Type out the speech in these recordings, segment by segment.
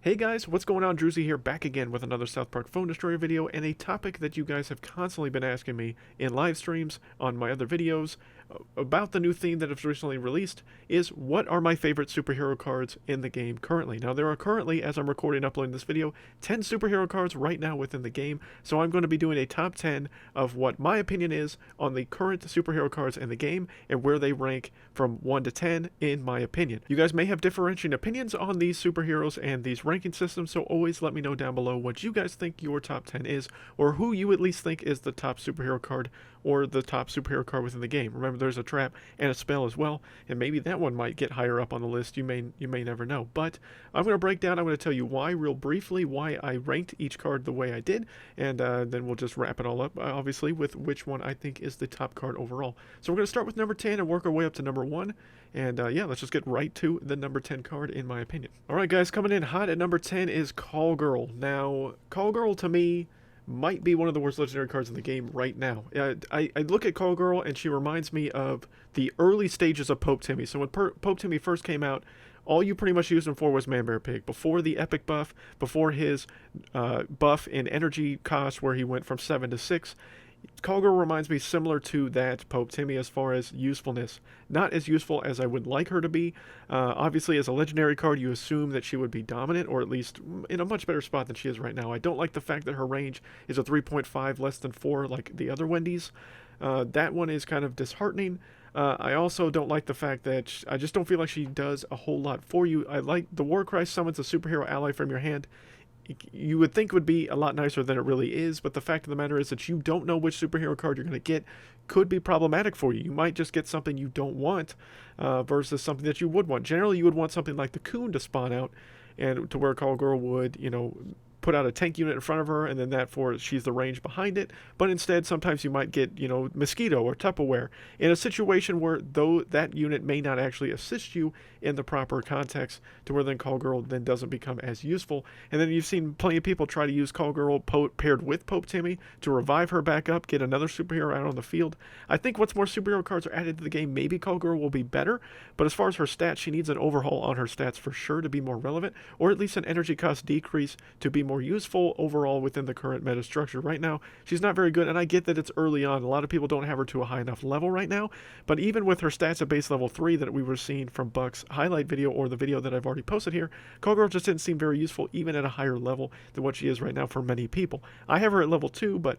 Hey guys, what's going on? Druzy here, back again with another South Park Phone Destroyer video, and a topic that you guys have constantly been asking me in live streams, on my other videos, about the new theme that has recently released, is what are my favorite superhero cards in the game currently. Now there are currently, as I'm recording and uploading this video, 10 superhero cards right now within the game, so I'm going to be doing a top 10 of what my opinion is on the current superhero cards in the game, and where they rank from 1 to 10 in my opinion. You guys may have differentiating opinions on these superheroes and these ranking systems, so always let me know down below what you guys think your top 10 is, or who you at least think is the top superhero card or the top superhero card within the game. Remember, there's a trap and a spell as well, and maybe that one might get higher up on the list. You may never know. But I'm going to break down, I'm going to tell you why, real briefly, why I ranked each card the way I did, and then we'll just wrap it all up, obviously, with which one I think is the top card overall. So we're going to start with number 10 and work our way up to number 1. And yeah, let's just get right to the number 10 card, in my opinion. Alright guys, coming in hot at number 10 is Call Girl. Now, Call Girl to me might be one of the worst legendary cards in the game right now. I look at Call Girl and she reminds me of the early stages of Pope Timmy. So when Pope Timmy first came out, all you pretty much used him for was Man Bear Pig. Before the epic buff, before his buff in energy cost where he went from 7 to 6, Call Girl reminds me similar to that Pope Timmy as far as usefulness. Not as useful as I would like her to be. Obviously, as a legendary card, you assume that she would be dominant, or at least in a much better spot than she is right now. I don't like the fact that her range is a 3.5 less than 4 like the other Wendy's. That one is kind of disheartening. I also don't like the fact that I just don't feel like she does a whole lot for you. I like the Warcry summons a superhero ally from your hand. You would think would be a lot nicer than it really is, but the fact of the matter is that you don't know which superhero card you're going to get could be problematic for you. You might just get something you don't want versus something that you would want. Generally, you would want something like the Coon to spawn out, and to where Call Girl would, you know, put out a tank unit in front of her, and then that for she's the range behind it. But instead, sometimes you might get, you know, Mosquito or Tupperware in a situation where though that unit may not actually assist you in the proper context, to where then Call Girl then doesn't become as useful. And then you've seen plenty of people try to use Call Girl paired with Pope Timmy to revive her back up, get another superhero out on the field. I think once more superhero cards are added to the game, maybe Call Girl will be better. But as far as her stats, she needs an overhaul on her stats for sure to be more relevant, or at least an energy cost decrease to be more useful overall within the current meta structure. Right now, she's not very good, and I get that it's early on. A lot of people don't have her to a high enough level right now, but even with her stats at base level 3 that we were seeing from Buck's highlight video, or the video that I've already posted here, Call Girl just didn't seem very useful even at a higher level than what she is right now for many people. I have her at level 2, but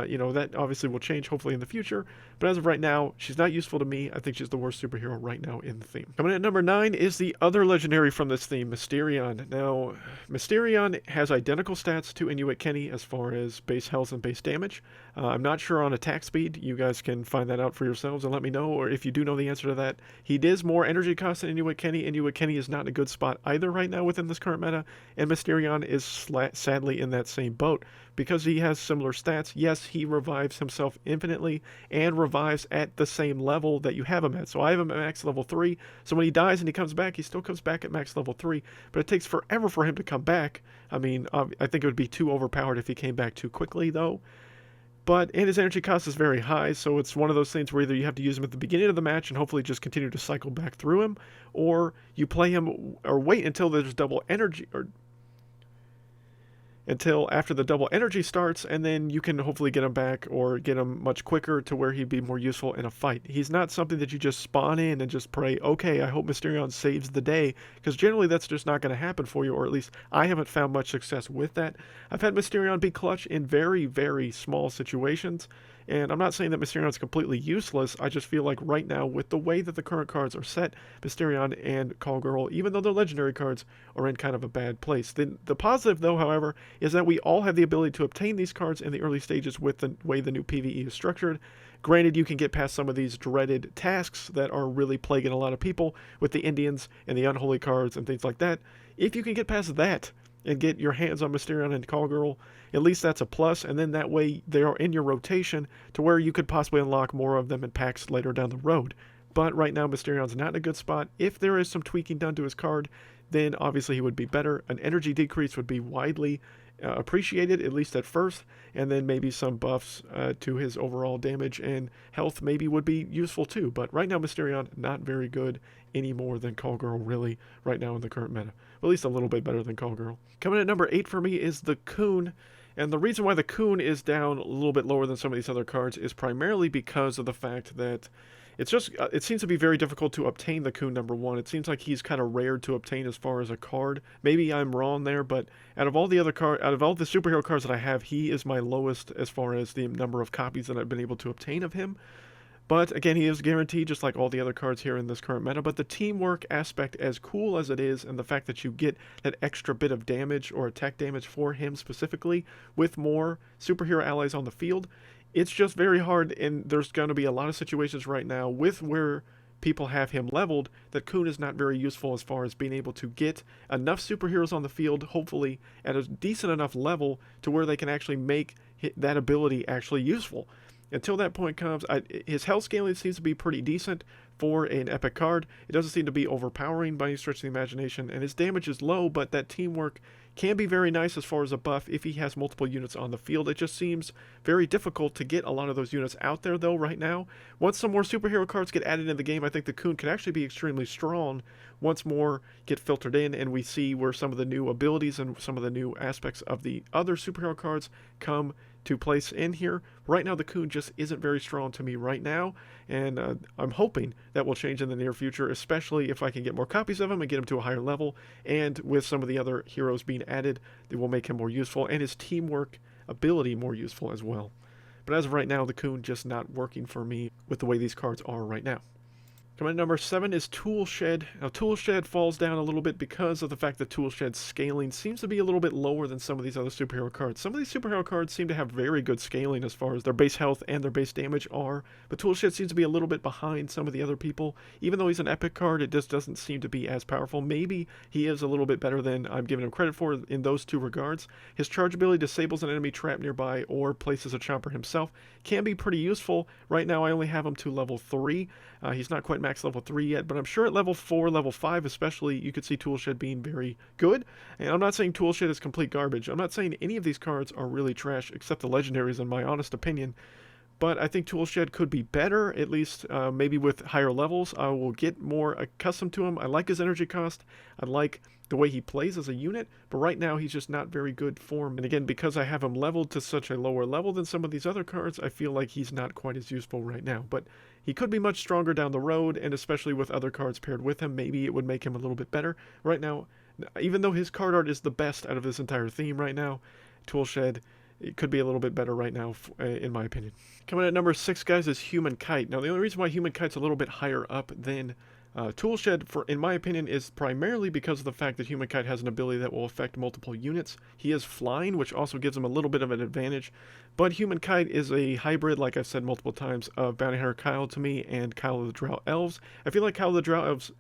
you know, that obviously will change hopefully in the future. But as of right now, she's not useful to me. I think she's the worst superhero right now in the theme. Coming in at number 9 is the other legendary from this theme, Mysterion. Now, Mysterion has identical stats to Inuit Kenny as far as base health and base damage. I'm not sure on attack speed. You guys can find that out for yourselves and let me know, or if you do know the answer to that. He does more energy cost than Inuit Kenny. Inuit Kenny is not in a good spot either right now within this current meta, and Mysterion is sadly in that same boat. Because he has similar stats, yes, he revives himself infinitely and revives at the same level that you have him at. So I have him at max level 3, so when he dies and he comes back, he still comes back at max level 3, but it takes forever for him to come back. I mean, I think it would be too overpowered if he came back too quickly, though. And his energy cost is very high, so it's one of those things where either you have to use him at the beginning of the match and hopefully just continue to cycle back through him, or you play him, or wait until there's double energy, or until after the double energy starts, and then you can hopefully get him back or get him much quicker to where he'd be more useful in a fight. He's not something that you just spawn in and just pray, okay, I hope Mysterion saves the day, because generally that's just not going to happen for you, or at least I haven't found much success with that. I've had Mysterion be clutch in very, very small situations, and I'm not saying that Mysterion is completely useless. I just feel like right now, with the way that the current cards are set, Mysterion and Call Girl, even though they're legendary cards, are in kind of a bad place. The positive, though, however, is that we all have the ability to obtain these cards in the early stages with the way the new PvE is structured. Granted, you can get past some of these dreaded tasks that are really plaguing a lot of people with the Indians and the unholy cards and things like that. If you can get past that and get your hands on Mysterion and Call Girl, at least that's a plus, and then that way they are in your rotation to where you could possibly unlock more of them in packs later down the road. But right now, Mysterion's not in a good spot. If there is some tweaking done to his card, then obviously he would be better. An energy decrease would be widely appreciated, at least at first, and then maybe some buffs to his overall damage and health maybe would be useful too. But right now, Mysterion, not very good any more than Call Girl, really, right now in the current meta. At least a little bit better than Call Girl. Coming at number 8 for me is the Coon. And the reason why the Coon is down a little bit lower than some of these other cards is primarily because of the fact that it seems to be very difficult to obtain the Coon number 1. It seems like he's kind of rare to obtain as far as a card. Maybe I'm wrong there, but out of all the superhero cards that I have, he is my lowest as far as the number of copies that I've been able to obtain of him. But again, he is guaranteed just like all the other cards here in this current meta. But the teamwork aspect, as cool as it is, and the fact that you get that extra bit of damage or attack damage for him specifically with more superhero allies on the field, it's just very hard. And there's going to be a lot of situations right now with where people have him leveled that Coon is not very useful as far as being able to get enough superheroes on the field, hopefully at a decent enough level to where they can actually make that ability actually useful. Until that point comes, his health scaling seems to be pretty decent for an epic card. It doesn't seem to be overpowering by any stretch of the imagination, and his damage is low, but that teamwork can be very nice as far as a buff if he has multiple units on the field. It just seems very difficult to get a lot of those units out there, though, right now. Once some more superhero cards get added in the game, I think the Coon can actually be extremely strong once more get filtered in, and we see where some of the new abilities and some of the new aspects of the other superhero cards come to place in here. Right now, the Coon just isn't very strong to me right now, and I'm hoping that will change in the near future, especially if I can get more copies of him and get him to a higher level, and with some of the other heroes being added, they will make him more useful, and his teamwork ability more useful as well. But as of right now, the Coon just not working for me with the way these cards are right now. Coming at number 7 is Toolshed. Now, Toolshed falls down a little bit because of the fact that Toolshed's scaling seems to be a little bit lower than some of these other superhero cards. Some of these superhero cards seem to have very good scaling as far as their base health and their base damage are, but Toolshed seems to be a little bit behind some of the other people. Even though he's an epic card, it just doesn't seem to be as powerful. Maybe he is a little bit better than I'm giving him credit for in those two regards. His charge ability disables an enemy trap nearby or places a chomper himself. Can be pretty useful. Right now, I only have him to level 3. He's not quite max level 3 yet, but I'm sure at level 4, level 5 especially, you could see Toolshed being very good. And I'm not saying Toolshed is complete garbage. I'm not saying any of these cards are really trash, except the legendaries in my honest opinion. But I think Toolshed could be better, at least maybe with higher levels. I will get more accustomed to him. I like his energy cost. I like the way he plays as a unit, but right now he's just not very good form. And again, because I have him leveled to such a lower level than some of these other cards, I feel like he's not quite as useful right now. But he could be much stronger down the road, and especially with other cards paired with him, maybe it would make him a little bit better. Right now, even though his card art is the best out of this entire theme right now, Toolshed, it could be a little bit better right now, in my opinion. Coming at number 6, guys, is Human Kite. Now, the only reason why Human Kite's a little bit higher up than Toolshed, in my opinion, is primarily because of the fact that Human Kite has an ability that will affect multiple units. He is flying, which also gives him a little bit of an advantage. But Human Kite is a hybrid, like I've said multiple times, of Bounty Hunter Kyle to me and Kyle of the Drow Elves. I feel like Kyle of the Drow Elves'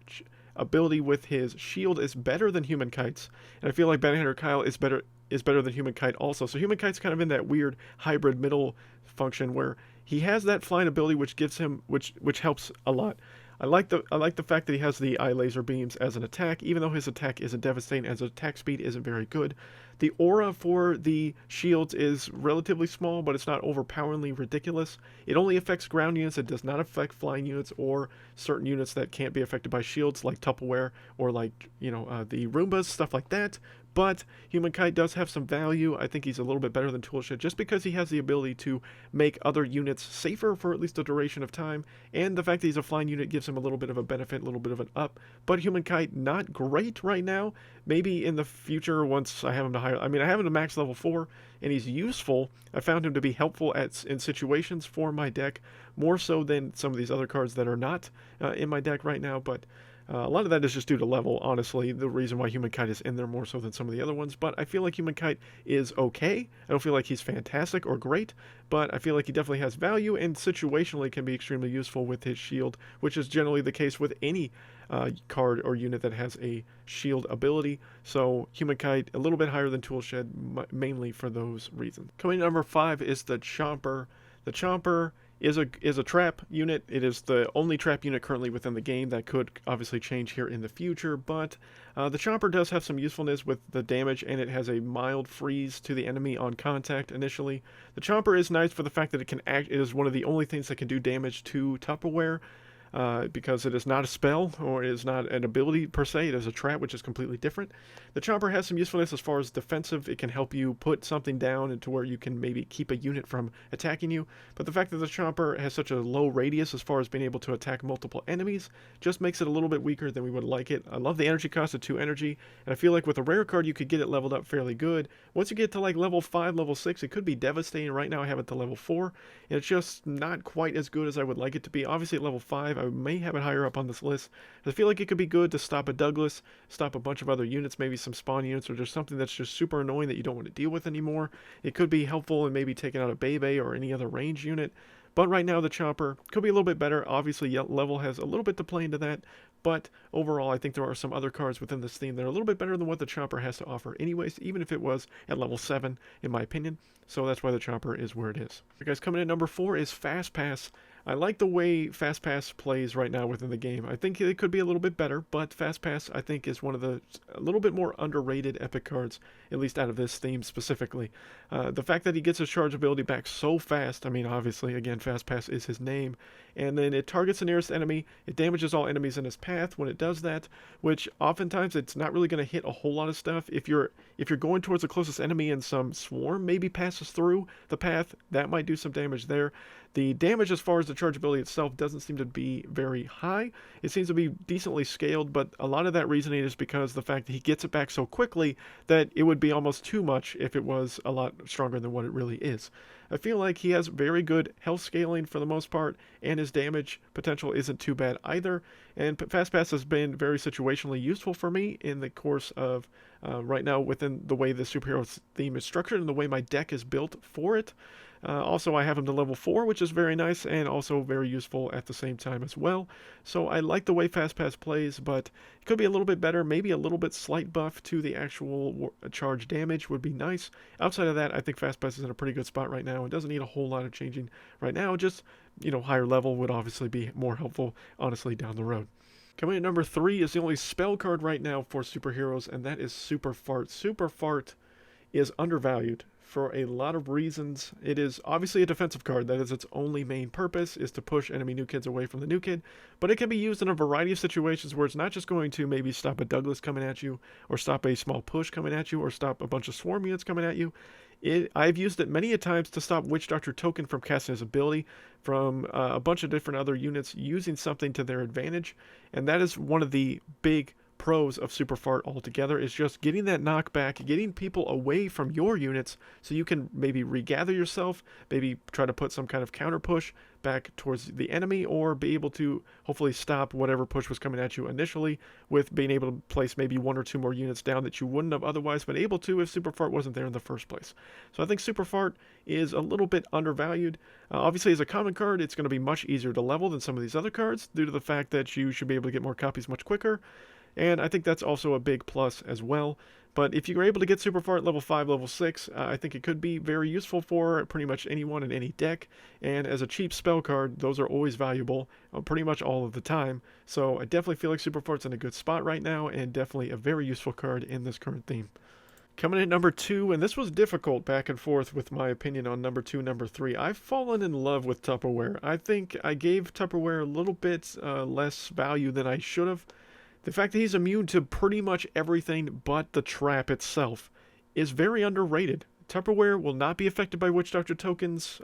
ability with his shield is better than Human Kite's, and I feel like Bounty Hunter Kyle is better than Human Kite also. So Human Kite's kind of in that weird hybrid middle function where he has that flying ability which gives him which helps a lot. I like the fact that he has the eye laser beams as an attack, even though his attack isn't devastating, as his attack speed isn't very good. The aura for the shields is relatively small, but it's not overpoweringly ridiculous. It only affects ground units. It does not affect flying units or certain units that can't be affected by shields, like Tupperware or like, the Roombas, stuff like that. But Human Kite does have some value. I think he's a little bit better than Toolshed just because he has the ability to make other units safer for at least a duration of time, and the fact that he's a flying unit gives him a little bit of a benefit, a little bit of an up. But Human Kite, not great right now. Maybe in the future once I have him to higher... I have him to max level 4, and he's useful. I found him to be helpful in situations for my deck, more so than some of these other cards that are not in my deck right now, but... a lot of that is just due to level, honestly, the reason why Human Kite is in there more so than some of the other ones, but I feel like Human Kite is okay. I don't feel like he's fantastic or great, but I feel like he definitely has value and situationally can be extremely useful with his shield, which is generally the case with any card or unit that has a shield ability. So Human Kite, a little bit higher than Toolshed, mainly for those reasons. Coming at number 5 is the Chomper. The Chomper is a trap unit. It is the only trap unit currently within the game. That could obviously change here in the future, but the chopper does have some usefulness with the damage, and it has a mild freeze to the enemy on contact initially. The chopper is nice for the fact that it can act. It is one of the only things that can do damage to Tupperware. Because it is not a spell or it is not an ability per se. It is a trap, which is completely different. The chopper has some usefulness as far as defensive. It can help you put something down into where you can maybe keep a unit from attacking you. But the fact that the chopper has such a low radius as far as being able to attack multiple enemies just makes it a little bit weaker than we would like it. I love the energy cost of 2 energy, and I feel like with a rare card you could get it leveled up fairly good. Once you get to like level 5, level 6, it could be devastating. Right now I have it to level 4, and it's just not quite as good as I would like it to be. Obviously at level 5 I may have it higher up on this list. I feel like it could be good to stop a Douglas, stop a bunch of other units, maybe some spawn units, or just something that's just super annoying that you don't want to deal with anymore. It could be helpful in maybe taking out a Bebe or any other range unit. But right now the chopper could be a little bit better. Obviously level has a little bit to play into that, but overall I think there are some other cards within this theme that are a little bit better than what the chopper has to offer anyways, even if it was at level 7 in my opinion. So that's why the chopper is where it is. Okay, guys, coming in at number 4 is Fast Pass. I like the way Fast Pass plays right now within the game. I think it could be a little bit better, but Fast Pass I think is one of the a little bit more underrated epic cards, at least out of this theme specifically. The fact that he gets his charge ability back so fast, I mean obviously again Fast Pass is his name, and then it targets the nearest enemy, it damages all enemies in his path when it does that, which oftentimes it's not really going to hit a whole lot of stuff. If you're going towards the closest enemy and some swarm maybe passes through the path, that might do some damage there. The damage as far as the charge ability itself doesn't seem to be very high. It seems to be decently scaled, but a lot of that reasoning is because the fact that he gets it back so quickly that it would be almost too much if it was a lot stronger than what it really is. I feel like he has very good health scaling for the most part, and his damage potential isn't too bad either. And Fast Pass has been very situationally useful for me in the course of right now within the way the superhero theme is structured and the way my deck is built for it. Also, I have him to level 4, which is very nice and also very useful at the same time as well. So I like the way Fast Pass plays, but it could be a little bit better. Maybe a little bit slight buff to the actual charge damage would be nice. Outside of that, I think Fast Pass is in a pretty good spot right now. It doesn't need a whole lot of changing right now. Just, higher level would obviously be more helpful, honestly, down the road. Coming in at number 3 is the only spell card right now for superheroes, and that is Super Fart. Super Fart is undervalued for a lot of reasons. It is obviously a defensive card. That is its only main purpose, is to push enemy new kids away from the new kid, but it can be used in a variety of situations where it's not just going to maybe stop a Douglas coming at you, or stop a small push coming at you, or stop a bunch of swarm units coming at you. I've used it many a times to stop Witch Doctor Token from casting his ability, from a bunch of different other units using something to their advantage, and that is one of the big pros of Super Fart altogether, is just getting that knockback, getting people away from your units so you can maybe regather yourself, maybe try to put some kind of counter push back towards the enemy, or be able to hopefully stop whatever push was coming at you initially with being able to place maybe 1 or 2 more units down that you wouldn't have otherwise been able to if Super Fart wasn't there in the first place. So I think Super Fart is a little bit undervalued. Obviously as a common card it's going to be much easier to level than some of these other cards due to the fact that you should be able to get more copies much quicker. And I think that's also a big plus as well. But if you're able to get Super Fart level 5, level 6, I think it could be very useful for pretty much anyone in any deck. And as a cheap spell card, those are always valuable pretty much all of the time. So I definitely feel like Super Fart's in a good spot right now, and definitely a very useful card in this current theme. Coming in at number 2, and this was difficult back and forth with my opinion on number 2, number 3. I've fallen in love with Tupperware. I think I gave Tupperware a little bit less value than I should have. The fact that he's immune to pretty much everything but the trap itself is very underrated. Tupperware will not be affected by Witch Doctor Token's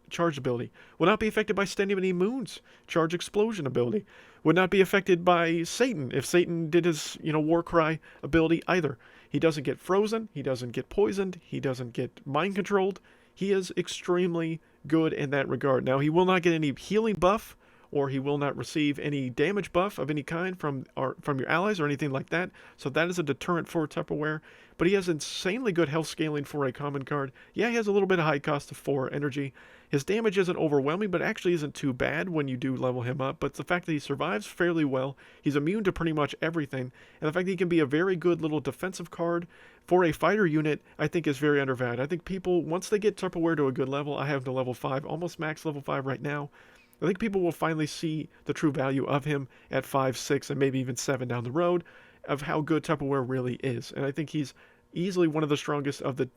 charge ability, will not be affected by Standing Many Moon's charge explosion ability, would not be affected by Satan if Satan did his war cry ability either. He doesn't get frozen, he doesn't get poisoned, he doesn't get mind controlled. He is extremely good in that regard. Now he will not get any healing buff or he will not receive any damage buff of any kind from your allies or anything like that. So that is a deterrent for Tupperware. But he has insanely good health scaling for a common card. Yeah, he has a little bit of high cost of 4 energy. His damage isn't overwhelming, but actually isn't too bad when you do level him up. But the fact that he survives fairly well, he's immune to pretty much everything, and the fact that he can be a very good little defensive card for a fighter unit, I think is very undervalued. I think people, once they get Tupperware to a good level, I have him to level 5, almost max level 5 right now, I think people will finally see the true value of him at 5, 6, and maybe even 7 down the road, of how good Tupperware really is. And I think he's easily one of the strongest of the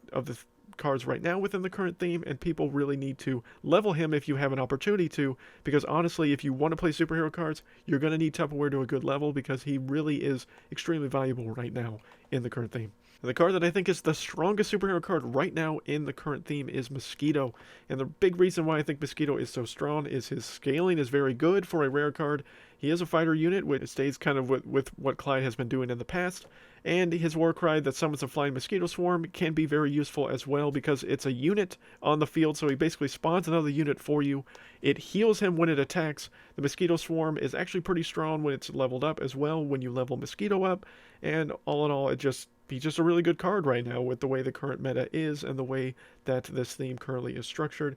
cards right now within the current theme, and people really need to level him if you have an opportunity to, because honestly, if you want to play superhero cards, you're going to need Tupperware to a good level, because he really is extremely valuable right now in the current theme. And the card that I think is the strongest superhero card right now in the current theme is Mosquito. And the big reason why I think Mosquito is so strong is his scaling is very good for a rare card. He is a fighter unit, which stays kind of with what Kite has been doing in the past. And his war cry that summons a flying mosquito swarm can be very useful as well, because it's a unit on the field, so he basically spawns another unit for you. It heals him when it attacks. The mosquito swarm is actually pretty strong when it's leveled up as well, when you level Mosquito up. And all in all, he's just a really good card right now with the way the current meta is and the way that this theme currently is structured.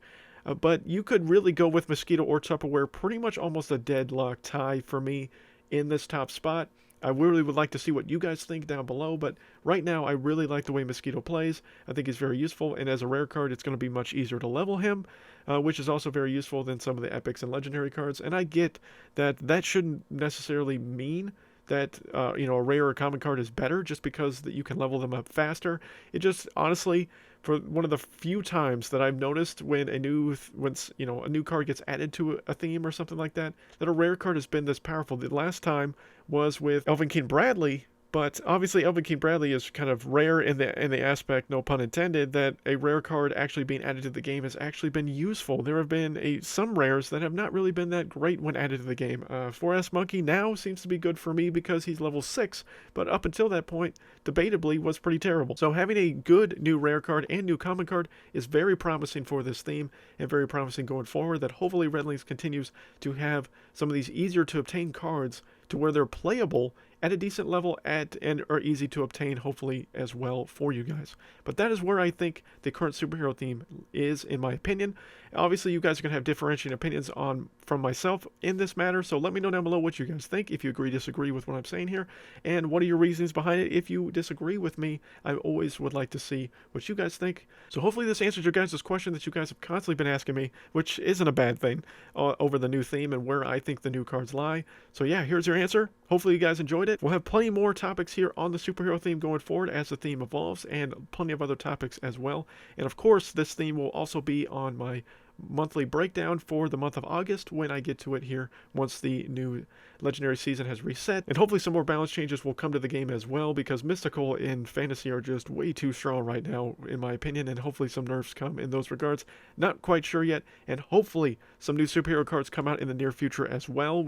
But you could really go with Mosquito or Tupperware, pretty much almost a deadlock tie for me in this top spot. I really would like to see what you guys think down below, but right now I really like the way Mosquito plays. I think he's very useful, and as a rare card, it's going to be much easier to level him, which is also very useful than some of the epics and legendary cards. And I get that that shouldn't necessarily mean that a rare or common card is better just because that you can level them up faster. It just, honestly, for one of the few times that I've noticed when a new card gets added to a theme or something like that, that a rare card has been this powerful. The last time was with Elven King Bradley. But obviously, Elven King Bradley is kind of rare in the aspect, no pun intended, that a rare card actually being added to the game has actually been useful. There have been some rares that have not really been that great when added to the game. 4S Monkey now seems to be good for me because he's level 6, but up until that point, debatably, was pretty terrible. So having a good new rare card and new common card is very promising for this theme, and very promising going forward, that hopefully Red Links continues to have some of these easier to obtain cards to where they're playable at a decent level and are easy to obtain, hopefully, as well for you guys. But that is where I think the current superhero theme is, in my opinion. Obviously, you guys are going to have differentiating opinions from myself in this matter, so let me know down below what you guys think, if you agree, disagree with what I'm saying here, and what are your reasons behind it. If you disagree with me, I always would like to see what you guys think. So hopefully this answers your guys' question that you guys have constantly been asking me, which isn't a bad thing, over the new theme and where I think the new cards lie. So yeah, here's your answer. Hopefully you guys enjoyed it. We'll have plenty more topics here on the superhero theme going forward as the theme evolves, and plenty of other topics as well. And of course, this theme will also be on my monthly breakdown for the month of August when I get to it here once the new legendary season has reset. And hopefully some more balance changes will come to the game as well, because mystical and fantasy are just way too strong right now, in my opinion, and hopefully some nerfs come in those regards. Not quite sure yet, and hopefully some new superhero cards come out in the near future as well.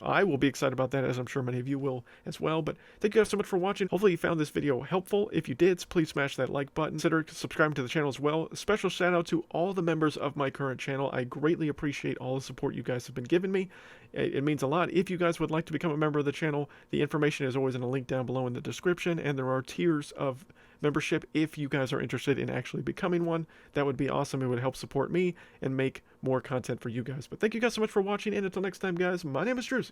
I will be excited about that, as I'm sure many of you will as well. But thank you guys so much for watching. Hopefully you found this video helpful. If you did, please smash that like button. Consider subscribing to the channel as well. A special shout out to all the members of my current channel. I greatly appreciate all the support you guys have been giving me. It means a lot. If you guys would like to become a member of the channel, the information is always in a link down below in the description, and there are tiers of membership if you guys are interested in actually becoming one. That would be awesome. It would help support me and make more content for you guys. But thank you guys so much for watching, and until next time, guys, my name is Druzy.